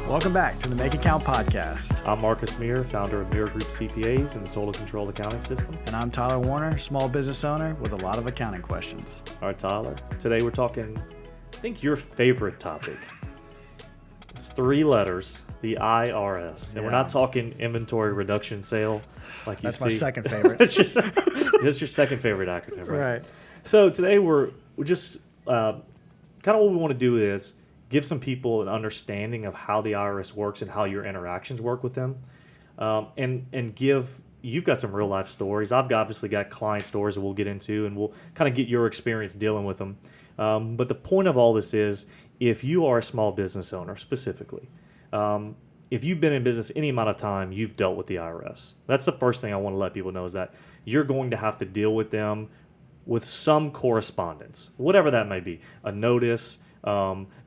Welcome back to the Make It Count podcast. I'm Marcus Mire, founder of Mire Group CPAs and the Total Control Accounting System. And I'm Tyler Warner, small business owner with a lot of accounting questions. All right, Tyler. Today we're talking, I think, your favorite topic. It's 3 letters, the IRS. And we're not talking inventory reduction sale like you see. That's my second favorite. That's your second favorite acronym, right? Right. So today we're just kind of what we want to do is give some people an understanding of how the IRS works and how your interactions work with them, and you've got some real life stories. I've obviously got client stories that we'll get into, and we'll kind of get your experience dealing with them. But the point of all this is, if you are a small business owner specifically, if you've been in business any amount of time, you've dealt with the IRS. That's the first thing I want to let people know, is that you're going to have to deal with them with some correspondence, whatever that may be, a notice,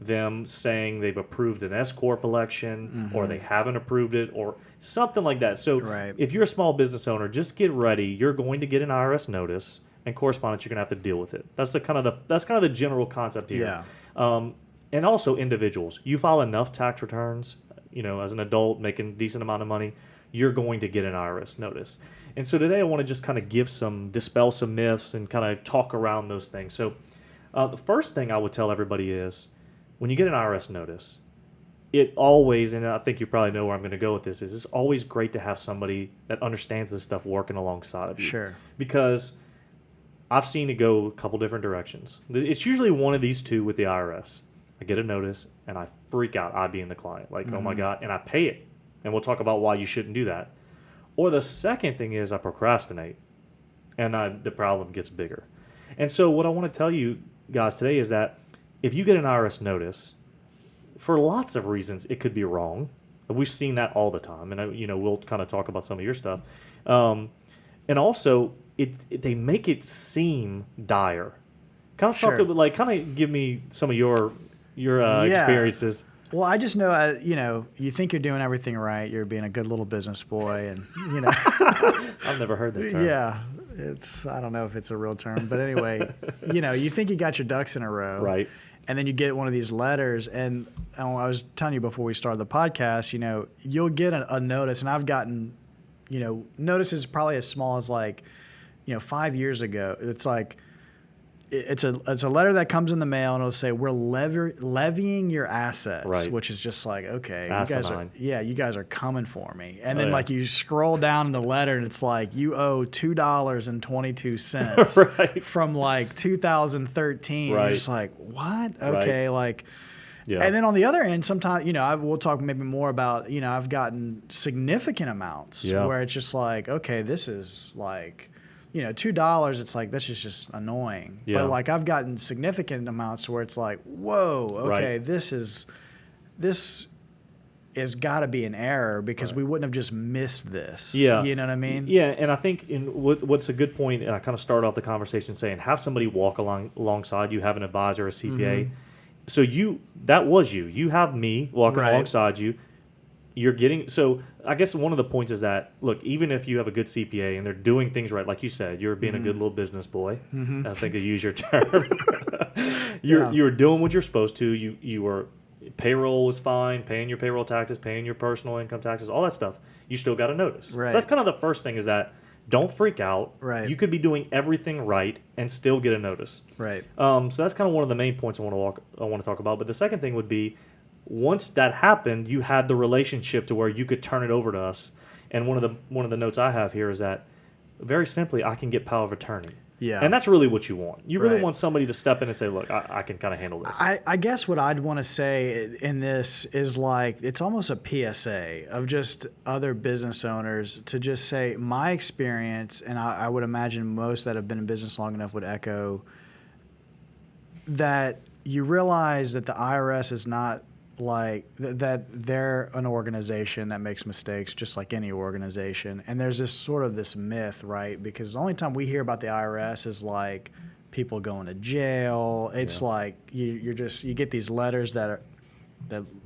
them saying they've approved an S-Corp election, or they haven't approved it, or something like that. So if you're a small business owner, just get ready. You're going to get an IRS notice and correspondence. You're going to have to deal with it. That's kind of the general concept here. Yeah. And also individuals. You file enough tax returns, as an adult making a decent amount of money, you're going to get an IRS notice. And so today I want to just kind of dispel some myths and kind of talk around those things. So the first thing I would tell everybody is, when you get an IRS notice, it always, and I think you probably know where I'm going to go with this, is it's always great to have somebody that understands this stuff working alongside of you. Sure. Because I've seen it go a couple different directions. It's usually one of these two with the IRS. I get a notice and I freak out, I being the client, like, oh my God, and I pay it. And we'll talk about why you shouldn't do that. Or the second thing is I procrastinate, and the problem gets bigger. And so what I want to tell you guys today is that if you get an IRS notice, for lots of reasons, it could be wrong. We've seen that all the time, and we'll kind of talk about some of your stuff. And also, they make it seem dire. Kind of give me some of your experiences. Well, I just know, you think you're doing everything right. You're being a good little business boy, and I've never heard that term. Yeah, I don't know if it's a real term, but anyway, you think you got your ducks in a row, right? And then you get one of these letters, and I was telling you before we started the podcast, you'll get a notice, and I've gotten, notices probably as small as 5 years ago. It's like, it's a letter that comes in the mail, and it'll say, we're levying your assets, right. Which is just like, okay, you guys are coming for me. And then you scroll down in the letter, and it's like, you owe $2.22 right. from 2013. Right. You're just like, what? Okay, right. Yeah. And then on the other end, sometimes, we'll talk maybe more about, I've gotten significant amounts where it's just like, okay, this is $2, it's like, this is just annoying. Yeah. But I've gotten significant amounts where it's like, whoa, okay, right. this has got to be an error, because we wouldn't have just missed this. Yeah. You know what I mean? Yeah, and I think what's a good point, and I kind of started off the conversation saying, have somebody walk alongside you, have an advisor, a CPA. So that was you. You have me walking alongside you. You're getting, so I guess one of the points is that, look, even if you have a good CPA and they're doing things right, like you said, you're being a good little business boy. I think I use your term. You're doing what you're supposed to. You were, payroll was fine, paying your payroll taxes, paying your personal income taxes, all that stuff. You still got a notice. Right. So that's kind of the first thing, is that don't freak out. Right. You could be doing everything right and still get a notice. Right. So that's kind of one of the main points I want to talk about. But the second thing would be, once that happened, you had the relationship to where you could turn it over to us. And one of the notes I have here is that, very simply, I can get power of attorney. Yeah. And that's really what you want. You really want somebody to step in and say, look, I can kind of handle this. I guess what I'd want to say in this is it's almost a PSA of just other business owners to just say, my experience, and I would imagine most that have been in business long enough would echo, that you realize that the IRS is not that they're an organization that makes mistakes just like any organization. And there's this myth, right? Because the only time we hear about the IRS is people going to jail. It's you get these letters that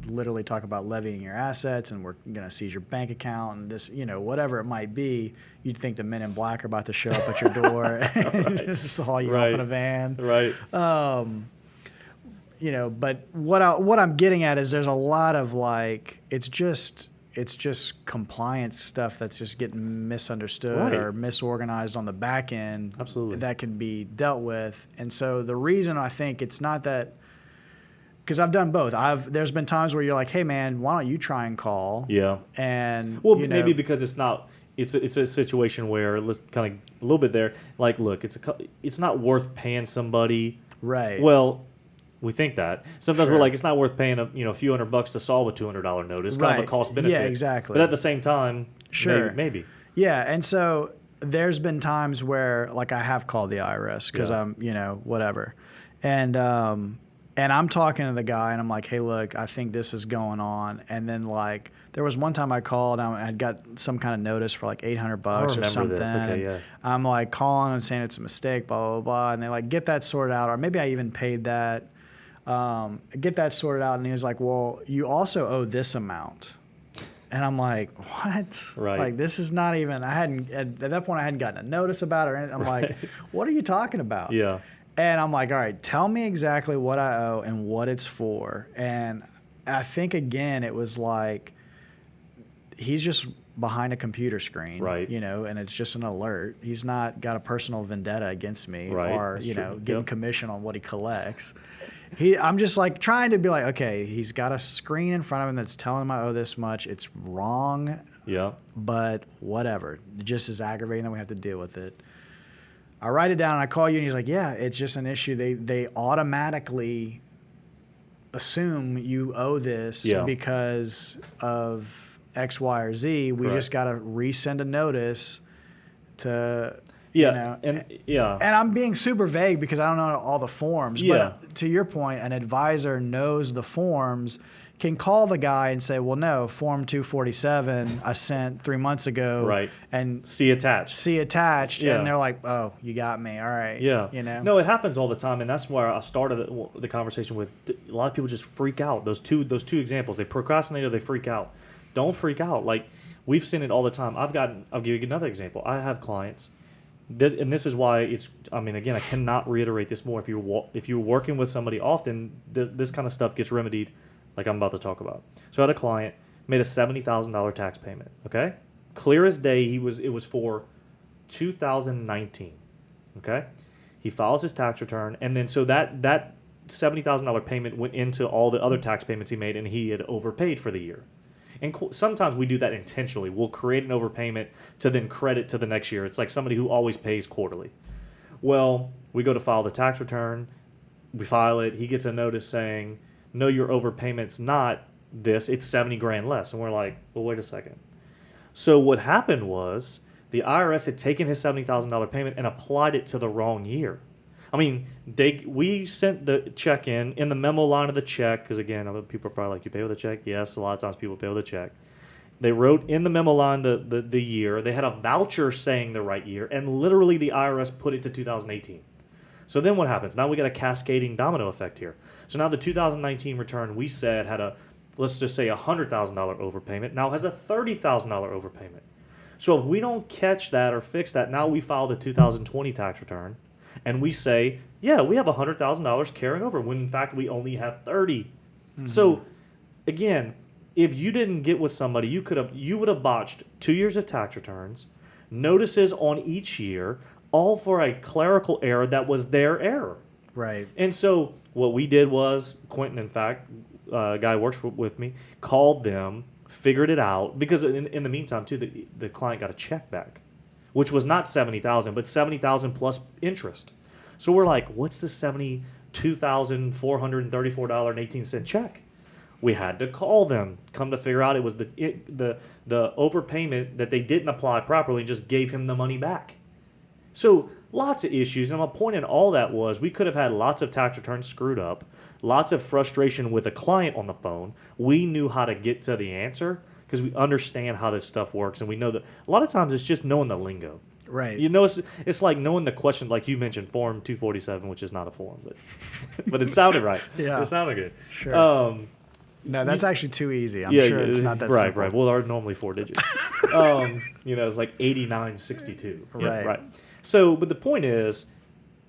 literally talk about levying your assets, and we're going to seize your bank account, and this, whatever it might be. You'd think the men in black are about to show up at your door and just haul you off in a van. Right. but what I'm getting at is there's a lot of like it's just compliance stuff that's just getting misunderstood Right. or misorganized on the back end. Absolutely. That can be dealt with. And so the reason I think it's not that, because I've done both. There's been times where you're like, hey man, why don't you try and call? Yeah. And Well, maybe because it's not. It's a situation where, let's kind of a little bit there. Like, look, it's not worth paying somebody. right. Well, we think that sometimes Sure. we're like, it's not worth paying a few $100 to solve a $200 notice. Kind of Right. a cost benefit. Yeah, exactly. But at the same time, Sure. maybe. Yeah, and so there's been times where like I have called the IRS because Yeah. I'm whatever, and I'm talking to the guy and I'm like, hey, look, I think this is going on, and then like there was one time I called, I'd got some kind of notice for like $800 or remember something. this. Okay, yeah. I'm like calling and saying it's a mistake, blah blah blah, and they like get that sorted out, or maybe I even paid that. Get that sorted out, and he was like, well, you also owe this amount. And I'm like, what? Right. Like, this is not even, at that point, I hadn't gotten a notice about it or anything. I'm like, what are you talking about? Yeah. And I'm like, all right, tell me exactly what I owe and what it's for. And I think, again, it was like, he's just behind a computer screen, Right. and it's just an alert. He's not got a personal vendetta against me Right. or, That's true. getting Yep. commission on what he collects. I'm just like trying to be like, okay, he's got a screen in front of him that's telling him I owe this much. It's wrong, Yeah. but whatever. It just is aggravating that we have to deal with it. I write it down and I call you and he's like, yeah, it's just an issue. They automatically assume you owe this Yeah. because of X, Y, or Z. We Correct. just got to resend a notice to, Yeah. And yeah. and I'm being super vague because I don't know all the forms. Yeah. But to your point, an advisor knows the forms, can call the guy and say, well, no, Form 247 I sent 3 months ago. Right. And See attached. see attached. Yeah. And they're like, oh, you got me. All right. Yeah. No, No, it happens all the time, and that's where I started the conversation with. A lot of people just freak out. Those two examples, they procrastinate or they freak out. Don't freak out. Like, we've seen it all the time. I'll give you another example. I have clients, and this is why it's. I mean, again, I cannot reiterate this more. If you're working with somebody often, this kind of stuff gets remedied, like I'm about to talk about. So I had a client made a $70,000 tax payment. Okay, clear as day. It was for 2019. Okay, he files his tax return, and then so that $70,000 payment went into all the other tax payments he made, and he had overpaid for the year. And sometimes we do that intentionally. We'll create an overpayment to then credit to the next year. It's like somebody who always pays quarterly. Well, we go to file the tax return. We file it. He gets a notice saying, no, your overpayment's not this. It's 70 grand less. And we're like, well, wait a second. So what happened was the IRS had taken his $70,000 payment and applied it to the wrong year. I mean, we sent the check in the memo line of the check, because again, people are probably like, you pay with a check? Yes, a lot of times people pay with a check. They wrote in the memo line the year. They had a voucher saying the right year, and literally the IRS put it to 2018. So then what happens? Now we got a cascading domino effect here. So now the 2019 return we said had let's just say $100,000 overpayment, now has a $30,000 overpayment. So if we don't catch that or fix that, now we file the 2020 tax return, and we say, yeah, we have $100,000 carrying over, when in fact we only have 30. Mm-hmm. So again, if you didn't get with somebody, you would have botched 2 years of tax returns, notices on each year, all for a clerical error that was their error. Right. And so what we did was, Quentin, in fact, a guy who works with me, called them, figured it out, because in the meantime, too, the client got a check back, which was not $70,000, but $70,000 plus interest. So we're like, what's the $72,434.18 check? We had to call them. Come to figure out, it was the overpayment that they didn't apply properly and just gave him the money back. So lots of issues. And my point in all that was, we could have had lots of tax returns screwed up, lots of frustration with a client on the phone. We knew how to get to the answer because we understand how this stuff works, and we know that a lot of times it's just knowing the lingo. Right. You know, it's like knowing the question, like you mentioned, Form 247, which is not a form, but it sounded right. Yeah. It sounded good. Sure. No, that's actually too easy. I'm sure it's not that right, simple. Right. Well, they're normally 4 digits. It's like 8962. Right. Yeah, right. So, but the point is,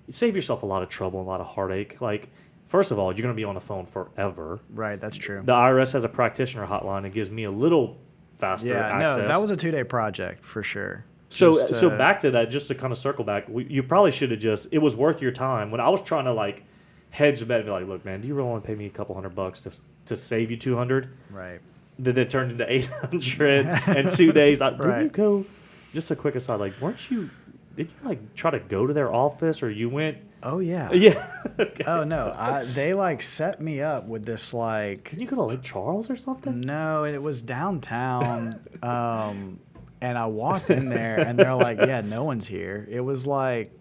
you save yourself a lot of trouble and a lot of heartache. Like, First of all, you're going to be on the phone forever. Right, that's true. The IRS has a practitioner hotline that gives me a little faster access. No, that was a 2-day project for sure. So back to that, just to kind of circle back, you probably should have just, it was worth your time. When I was trying to like hedge the bet and be like, look, man, do you really want to pay me a couple $100 to save you 200? Right. Then it turned into 800 in 2 days. Did Right. you go, just a quick aside, like, did you like try to go to their office or you went? Oh, yeah. Yeah. Okay. Oh, no. They like set me up with this like. Can you go to Lake Charles or something? No, and it was downtown. And I walked in there and they're like, yeah, no one's here. It was like,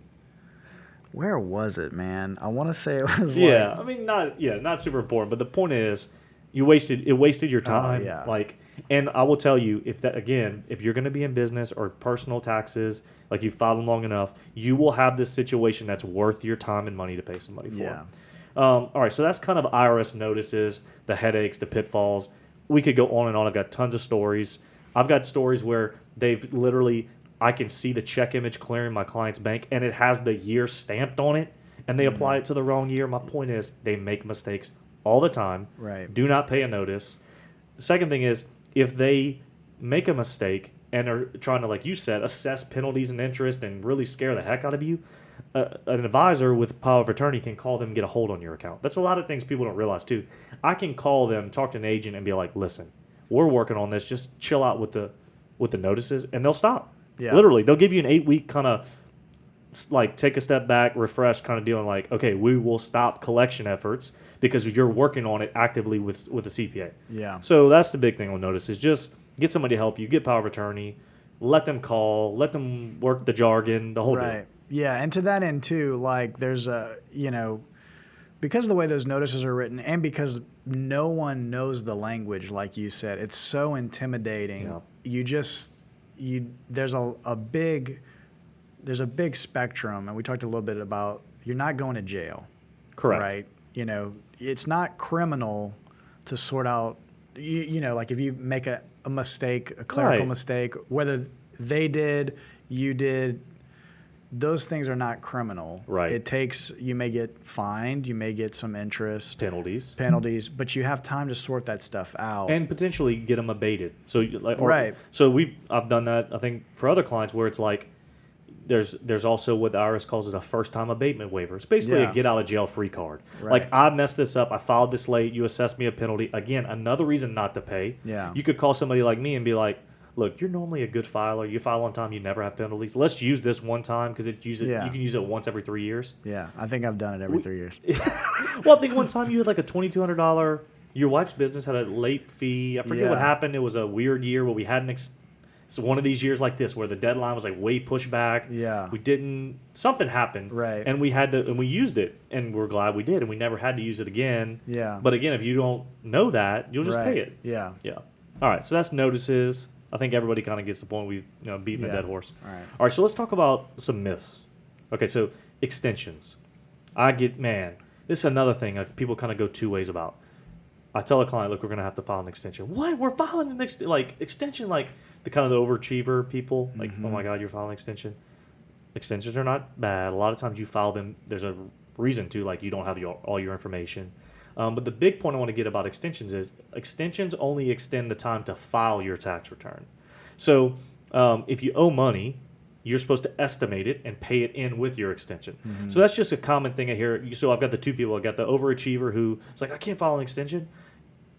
where was it, man? I want to say it was I mean, not super important, but the point is, it wasted your time. yeah. Like, and I will tell you, if you're going to be in business or personal taxes, like you filed them long enough, you will have this situation that's worth your time and money to pay somebody for. Yeah. All right, so that's kind of IRS notices, the headaches, the pitfalls. We could go on and on. I've got tons of stories. I've got stories where they've literally, I can see the check image clearing my client's bank, and it has the year stamped on it, and they apply it to the wrong year. My point is, they make mistakes all the time. Right. Do not pay a notice. The second thing is, if they make a mistake and are trying to, like you said, assess penalties and interest and really scare the heck out of you, an advisor with power of attorney can call them and get a hold on your account. That's a lot of things people don't realize too. I can call them, talk to an agent, and be like, listen, we're working on this. Just chill out with the notices, and they'll stop. Yeah. Literally, they'll give you an 8-week kind of like take a step back, refresh kind of deal, and like, okay, we will stop collection efforts because you're working on it actively with a CPA. Yeah. So that's the big thing on notice is just get somebody to help you, get power of attorney, let them call, let them work the jargon, the whole deal. Right. Yeah, and to that end too, like there's a, because of the way those notices are written and because no one knows the language, like you said, it's so intimidating. Yeah. There's a big spectrum, and we talked a little bit about you're not going to jail. Correct. Right? It's not criminal to sort out, like if you make a mistake, a clerical mistake, whether they did, you did, those things are not criminal. Right. You may get fined, you may get some interest. Penalties. But you have time to sort that stuff out. And potentially get them abated. So Right. So I've done that, I think, for other clients where it's like, there's also what the IRS calls a first-time abatement waiver. It's basically a get-out-of-jail-free card. Right. Like, I messed this up. I filed this late. You assessed me a penalty. Again, another reason not to pay. Yeah. You could call somebody like me and be like, look, you're normally a good filer. You file on time. You never have penalties. Let's use this one time because you can use it once every 3 years. Yeah, I think I've done it every 3 years. Well, I think one time you had like a $2,200. Your wife's business had a late fee. I forget what happened. It was a weird year where we hadn't. So one of these years like this where the deadline was like way pushed back. Yeah. Something happened. Right. And we used it, and we're glad we did, and we never had to use it again. Yeah. But again, if you don't know that, you'll just pay it. Yeah. Yeah. All right. So that's notices. I think everybody kind of gets the point. We've beaten a dead horse. All right. All right. So let's talk about some myths. Okay. So extensions. This is another thing people kind of go two ways about. I tell a client, look, we're going to have to file an extension. What? We're filing an extension, like the kind of the overachiever people. Like, oh my God, you're filing an extension. Extensions are not bad. A lot of times you file them, there's a reason to, like you don't have all your information. But the big point I want to get about extensions is extensions only extend the time to file your tax return. So if you owe money, you're supposed to estimate it and pay it in with your extension. Mm-hmm. So that's just a common thing I hear. So I've got the two people. I've got the overachiever who is like, I can't file an extension,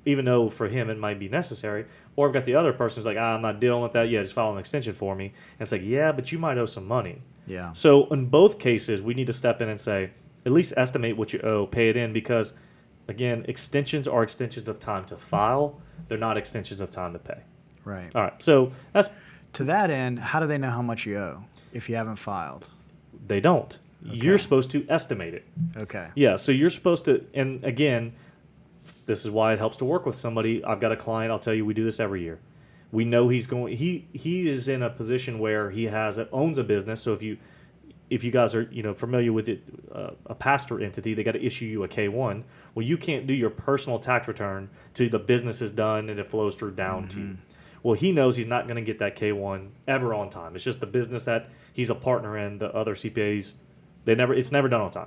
even though for him it might be necessary. Or I've got the other person who's like, I'm not dealing with that. Yeah, just file an extension for me. And it's like, yeah, but you might owe some money. Yeah. So in both cases, we need to step in and say, at least estimate what you owe, pay it in, because, again, extensions are extensions of time to file. They're not extensions of time to pay. Right. All right. So that's... To that end, how do they know how much you owe if you haven't filed? They don't. Okay. You're supposed to estimate it. Okay. Yeah, so you're supposed to, and again, this is why it helps to work with somebody. I've got a client, I'll tell you, we do this every year. We know he is in a position where he owns a business, so if you guys are familiar with it, a pastor entity, they got to issue you a K-1. Well, you can't do your personal tax return till the business is done and it flows through down to you. Well, he knows he's not going to get that K-1 ever on time. It's just the business that he's a partner in. The other CPAs, it's never done on time.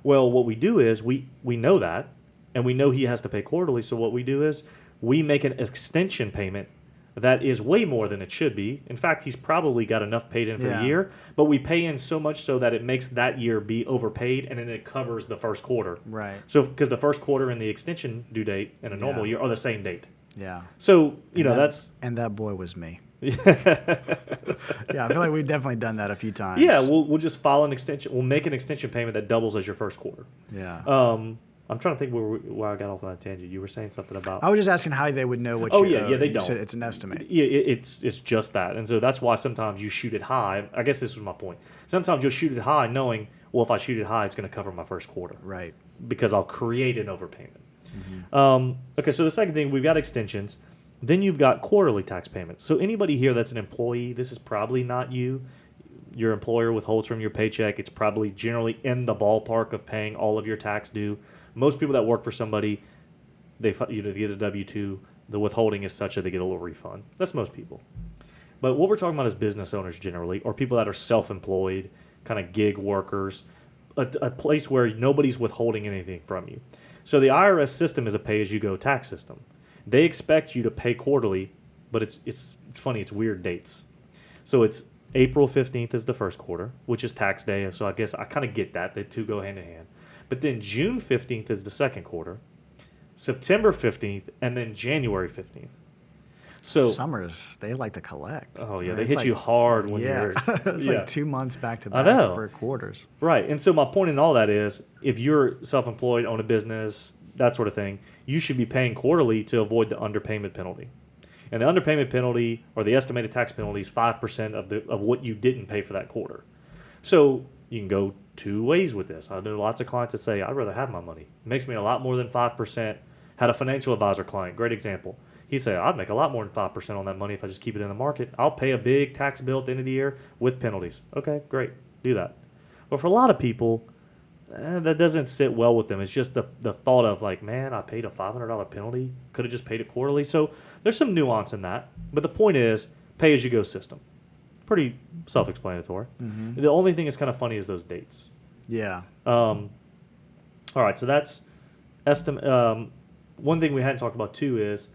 Well, what we do is we know that, and we know he has to pay quarterly. So what we do is we make an extension payment that is way more than it should be. In fact, he's probably got enough paid in for the year, but we pay in so much so that it makes that year be overpaid, and then it covers the first quarter. Right. So because the first quarter and the extension due date in a normal year are the same date. Yeah. So that's and that boy was me. yeah. Yeah, I feel like we've definitely done that a few times. Yeah, we'll just file an extension. We'll make an extension payment that doubles as your first quarter. Yeah. I'm trying to think where I got off on that tangent. You were saying something about. I was just asking how they would know what. Yeah, they you don't. Said it's an estimate. Yeah, it's just that, and so that's why sometimes you shoot it high. I guess this was my point. Sometimes you'll shoot it high, knowing, well, if I shoot it high, it's going to cover my first quarter. Right. Because I'll create an overpayment. Mm-hmm. Okay, so the second thing, we've got extensions. Then you've got quarterly tax payments. So anybody here that's an employee, this is probably not you. Your employer withholds from your paycheck. It's probably generally in the ballpark of paying all of your tax due. Most people that work for somebody, they get a W-2. The withholding is such that they get a little refund. That's most people. But what we're talking about is business owners generally, or people that are self-employed, kind of gig workers, a place where nobody's withholding anything from you. So the IRS system is a pay-as-you-go tax system. They expect you to pay quarterly, but it's funny. It's weird dates. So it's April 15th is the first quarter, which is tax day. So I guess I kind of get that. The two go hand in hand. But then June 15th is the second quarter, September 15th, and then January 15th. So summers, they like to collect. Oh, yeah. They hit you hard when you're. It's like 2 months back to back for quarters. Right. And so my point in all that is if you're self-employed, own a business, that sort of thing, you should be paying quarterly to avoid the underpayment penalty. And the underpayment penalty, or the estimated tax penalty, is 5% of what you didn't pay for that quarter. So you can go two ways with this. I know lots of clients that say, I'd rather have my money. It makes me a lot more than 5%. Had a financial advisor client, great example. He said, I'd make a lot more than 5% on that money if I just keep it in the market. I'll pay a big tax bill at the end of the year with penalties. Okay, great. Do that. But for a lot of people, that doesn't sit well with them. It's just the thought of like, man, I paid a $500 penalty. Could have just paid it quarterly. So there's some nuance in that. But the point is, pay-as-you-go system. Pretty self-explanatory. Mm-hmm. The only thing that's kind of funny is those dates. Yeah. All right, so that's one thing we hadn't talked about too is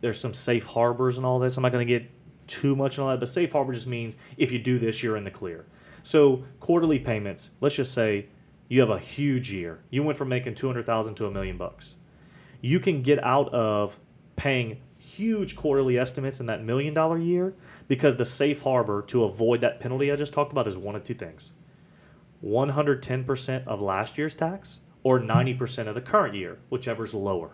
there's some safe harbors and all this. I'm not going to get too much on that, but safe harbor just means if you do this, you're in the clear. So quarterly payments, let's just say you have a huge year. You went from making $200,000 to $1 million. You can get out of paying huge quarterly estimates in that $1 million year because the safe harbor to avoid that penalty I just talked about is one of two things. 110% of last year's tax or 90% of the current year, whichever's lower.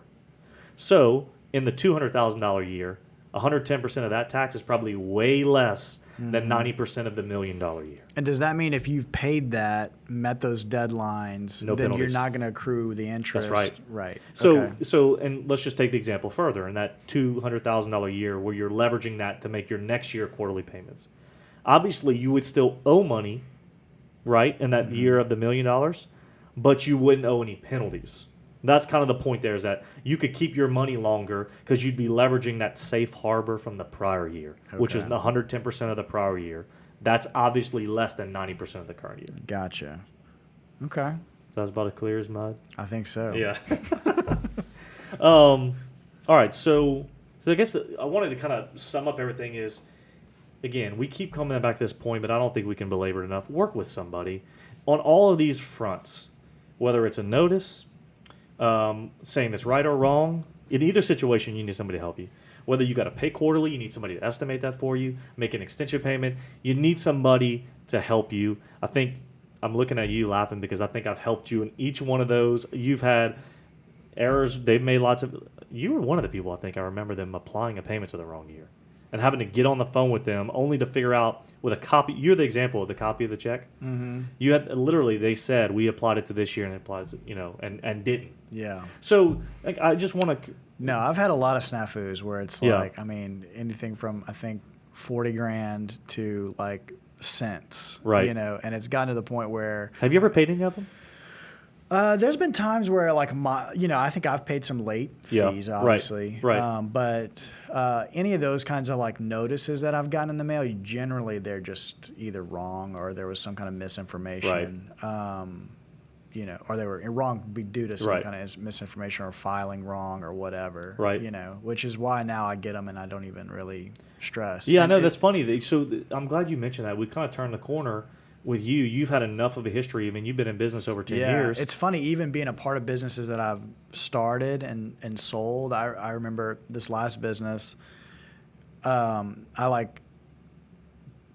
So in the $200,000 year, 110% of that tax is probably way less than 90% of the $1 million year. And does that mean if you've paid that, met those deadlines, no then penalties. You're not going to accrue the interest? That's right. Right. So, okay. And let's just take the example further. In that $200,000 year where you're leveraging that to make your next year quarterly payments. Obviously, you would still owe money, right, in that year of the $1 million, but you wouldn't owe any penalties. That's kind of the point there is that you could keep your money longer because you'd be leveraging that safe harbor from the prior year, which is 110% of the prior year. That's obviously less than 90% of the current year. Gotcha. Okay. That's about as clear as mud. I think so. Yeah. All right. So I guess I wanted to kind of sum up everything is, again, we keep coming back to this point, but I don't think we can belabor it enough. Work with somebody on all of these fronts, whether it's a notice, saying it's right or wrong. In either situation, you need somebody to help you. Whether you got to pay quarterly, you need somebody to estimate that for you, make an extension payment. You need somebody to help you. I think I'm looking at you laughing because I think I've helped you in each one of those. You've had errors. They've made lots of. You were one of the people, I think I remember them applying a payment to the wrong year and having to get on the phone with them only to figure out with a copy. You're the example of the copy of the check. Mm-hmm. You had literally, they said we applied it to this year and it applied to, and didn't. Yeah. So like, I just want to. No, I've had a lot of snafus where it's like, I mean, anything from I think $40,000 to like cents. Right. And it's gotten to the point where. Have you ever paid any of them? There's been times where like I think I've paid some late fees, obviously. Right. But any of those kinds of like notices that I've gotten in the mail, generally they're just either wrong or there was some kind of misinformation. Right. or they were wrong due to some Right. kind of misinformation or filing wrong or whatever. Right. Which is why now I get them and I don't even really stress. Yeah, I And know that's funny. I'm glad you mentioned that. We kind of turned the corner with you. You've had enough of a history. I mean, you've been in business over 10 years. It's funny, even being a part of businesses that I've started and sold. I remember this last business.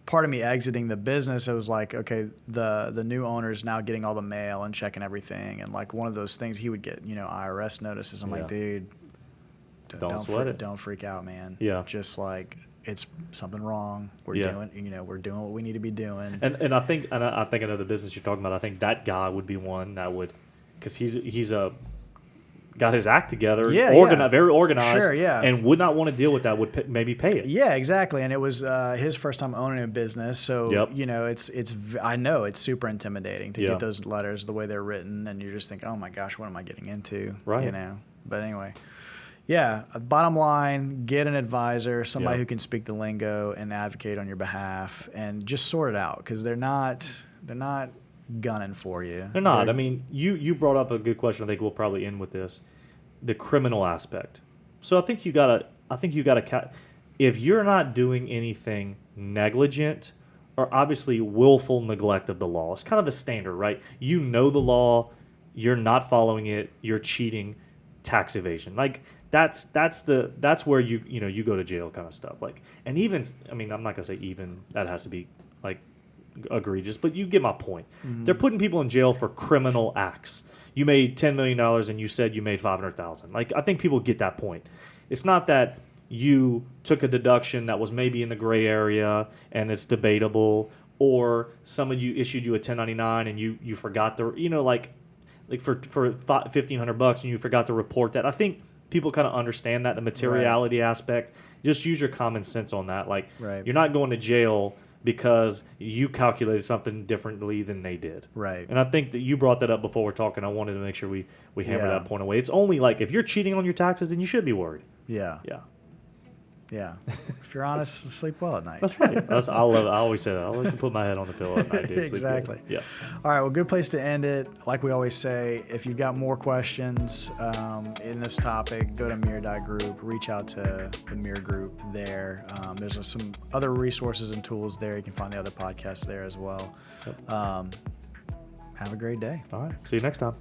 Part of me exiting the business, it was like, okay, the new owner is now getting all the mail and checking everything, and like one of those things, he would get IRS notices. I'm like, dude, don't sweat it. Don't freak out, man. Yeah, just like it's something wrong. We're doing what we need to be doing. And I think another business you're talking about. I think that guy would be one that would, because he's got his act together, very organized, sure, yeah, and would not want to deal with that. Would maybe pay it. Yeah, exactly. And it was his first time owning a business, so I know it's super intimidating to get those letters the way they're written, and you're just thinking, oh my gosh, what am I getting into? Right. But anyway, yeah. Bottom line, get an advisor, somebody who can speak the lingo and advocate on your behalf, and just sort it out, because they're not gunning for you. They're not. I mean, you brought up a good question. I think we'll probably end with this, the criminal aspect. So I think you gotta if you're not doing anything negligent or obviously willful neglect of the law, it's kind of the standard, right? You know the law, you're not following it, you're cheating, tax evasion. Like that's where you go to jail kind of stuff. Like, and even, I mean, I'm not gonna say even, that has to be like egregious, but you get my point. Mm-hmm. They're putting people in jail for criminal acts. You made $10 million and you said you made $500,000. Like, I think people get that point. It's not that you took a deduction that was maybe in the gray area and it's debatable, or someone issued you a 1099 and you forgot the, like for $1,500 and you forgot to report that. I think people kind of understand that, the materiality aspect. Just use your common sense on that. Like, you're not going to jail because you calculated something differently than they did. Right. And I think that you brought that up before we're talking. I wanted to make sure we hammer that point away. It's only like if you're cheating on your taxes, then you should be worried. Yeah. Yeah. Yeah. If you're honest, sleep well at night. That's right. I love it. I always say that. I like to put my head on the pillow at night. Dude. Exactly. Yeah. All right. Well, good place to end it. Like we always say, if you've got more questions in this topic, go to Mire.group. Reach out to the Mire group there. There's some other resources and tools there. You can find the other podcasts there as well. Yep. Have a great day. All right. See you next time.